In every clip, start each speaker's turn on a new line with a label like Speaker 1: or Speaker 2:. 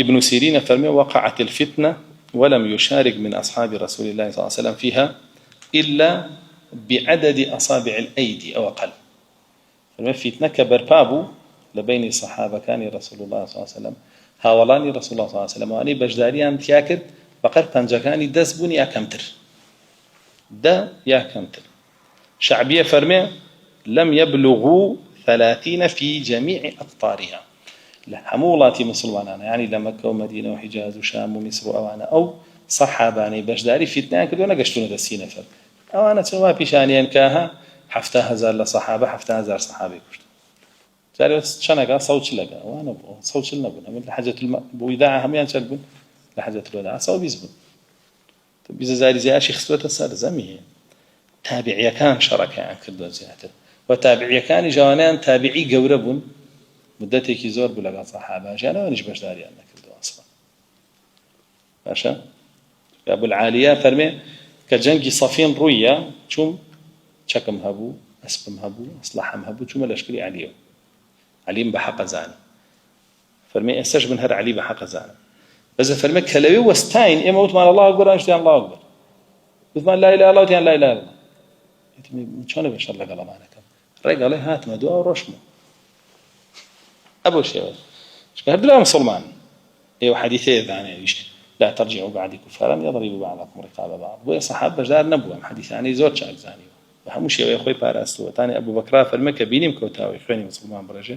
Speaker 1: ابن سيرين فرمي وقعت الفتنة ولم يشارك من أصحاب رسول الله صلى الله عليه وسلم فيها إلا بعدد أصابع الأيدي أو أقل. فرمي فتنة كبربابو لبين الصحابة كان رسول الله صلى الله عليه وسلم هاولاني رسول الله صلى الله عليه وسلم واني بجداريان تياكد بقر بنجاكاني دسبون يا كمتر دا يا كمتر. شعبية فرمي لم يبلغوا 30 في جميع أقطارها لحمولات مسلمانان يعني لمكة ومدينة وحجاز وشام ومصر وأوانا أو صحاباني بجداري فتنة كدونا قشتون دسينا فر أوانا سوا بيشانيان كاها 7000 لصحابة 7000 صحابي كشت تعرف شنقة صوت لقى وأنا صوت لنا بنا من لحاجة بوداعة هم ينشلبون لحاجة الوداع صو بيزبون بيز زاري زي أشي خسوة السر زميه تابعي كان شركة عن كردو زيادة وتابعي كان جوانان تابعي قوربون مدتك زور بلغا صحابة جانا ونش بشداري أنك كردو أصلا باشا أبو العالية فرمي كجنجي صفين روية شوم شكم هبو أسبم هبو أصلحم هبو شوم الأشكري عليه عليم بحق زاني فرمي استجبن هر علي بحق زاني بس فرمي كلوي وستاين إما وتمان الله أكبر أنشتيان الله أكبر وتمان لا إله إلا الله وتمان لا إله إلا الله من شلون بشر لك الله معنا كم رجع عليه هات مدوا ورشمه أبو شيء هذا مسلمان أيوة حديثه ثاني إيش لا ترجعوا بعد كفارا يضربوا بعضكم رقاب بعض وصحابة جار نبوة حديث ثاني زود شعر ثاني وهم شيء يا أخوي بارستو ثاني أبو بكر فرمك بيني مكوتاوي خيني مسلمان برجع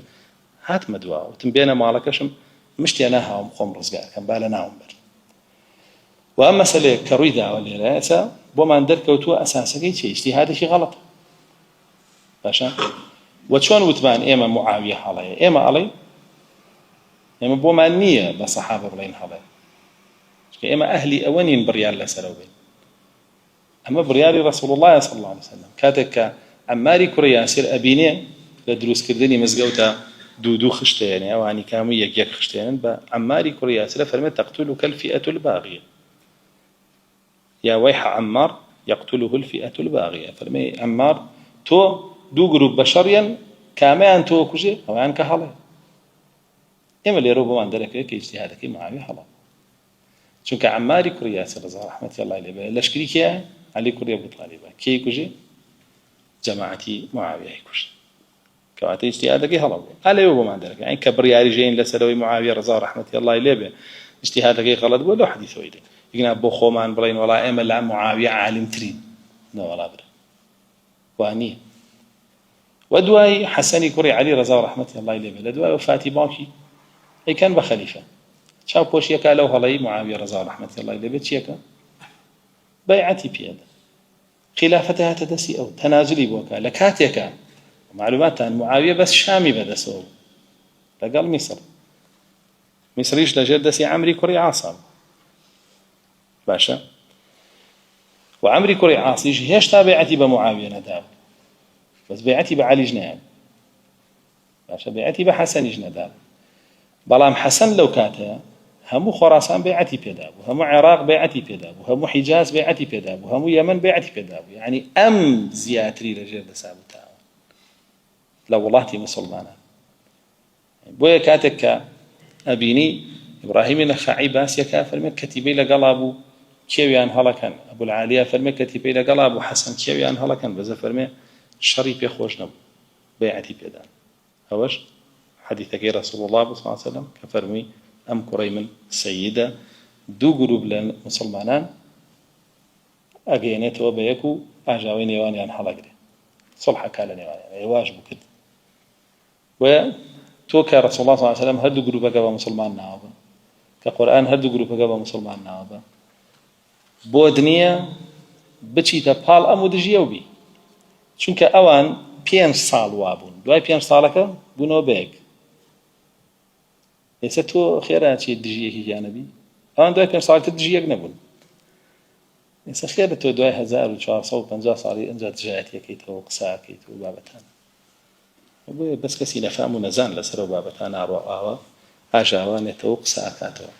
Speaker 1: هات مدوا وتنبينا مالكشم مشتي أناها ومقوم رزقا كان بالنا عمر وأما سلك كرويدا ولا رأسا بما ندرك وتو أساسا شيء اجتهاد شيء غلط باشا وشون وتبان إما معاوية حاليا إما علي إما بما نية بصحابة بلين حاليا إما أهلي أونين بريال لسلوبين أما بريال رسول الله صلى الله عليه وسلم كاتك عماري كرياسير أبيني لدروس كردني مزقوتا دودو خشتين أو يعني كامي يك خشتين بعماري كرياسير فرمت تقتلك الفئة الباغية يا ويح عمار يقتله الفئة الباغية فرمي عمار تو دو جروب بشريا كامان تو كوجي أو يعني كهلا إما اللي ربما عندك كي اجتهادك معاوية حلا شو كعماري كرياسير رضي رحمة الله عليه لشكري كيا علي كريا أبو طالب كي كوجي جماعتي معاوية كوجي كواتي اجتهادك هلا على ربما عندك يعني كبرياري جين لسلوي معاوية رضي رحمة الله عليه اجتهادك غلط ولا حديث ويده يقول أبو خومان بلين ولا إما لا معاوية عالم ترين لا ولا بر واني ودواي حسني كري علي رضا رحمة الله عليه لدواي وفاتي باكي أي كان بخليفة شاو بوشيكا لو هلاي معاوية رضا رحمة الله عليه بتشيكا بيعتي بيد خلافتها تدسي أو تنازلي بوكا لكاتيكا معلومات عن معاوية بس شامي بدا سو لقال مصر إيش لجدسي عمري كري عاصم باشا وعمري كري عاصي هيش تابعتي بمعاوية نداب بس بيعتي بعلي جناب باشا بيعتي بحسن جناب بلام حسن لو كاتها همو خراسان بيعتي بيداب وهمو عراق بيعتي بيداب وهمو حجاز بيعتي بيداب وهمو يمن بيعتي بيداب يعني أم زياتري رجال دسابتها لو والله تي مسلمانا بويا كاتك أبيني إبراهيم النخعي باس يكافر من كتبي لقلابو كيويان هلاكن أبو العالية فرمي كتبي لقلابو حسن كيويان هلاكن بس فرمي شريف يخوش نب بيعتي بيدان هوش حديثك رسول الله صلى الله عليه وسلم كفرمي أم كريم سيدة دو جروب للمسلمان أجينته بيكو أجاوين يواني عن حلاقري صلح كالني يعني واجب كده وتوكا رسول الله صلى الله عليه وسلم هدو جروب جابا مسلمان نعابا كقرآن هدو جروب جابا مسلمان نعابا بودنيا بتشي تبال أمودجيو بي چونکە ئەوان 5 ساڵ وابوون دوای 5 ساڵەکە بوونەوە بەیەک ئێستا تۆ خێرا چی دژیەکی جانەبی ئەوان دوای 5 ساڵەکە دژیەک نەبوون ئێستا خێرە تۆ دوای 1450 ساڵی ئەنجا دژایەتیەکەیتەوە قساکەیتەوە بابەتانە بۆیە بەس کەسی نەفام و نەزان لەسەر ئەو بابەتانە ئاڕۆ ئاوە ئاژاوانێتەوە قسە ئاکاتەوە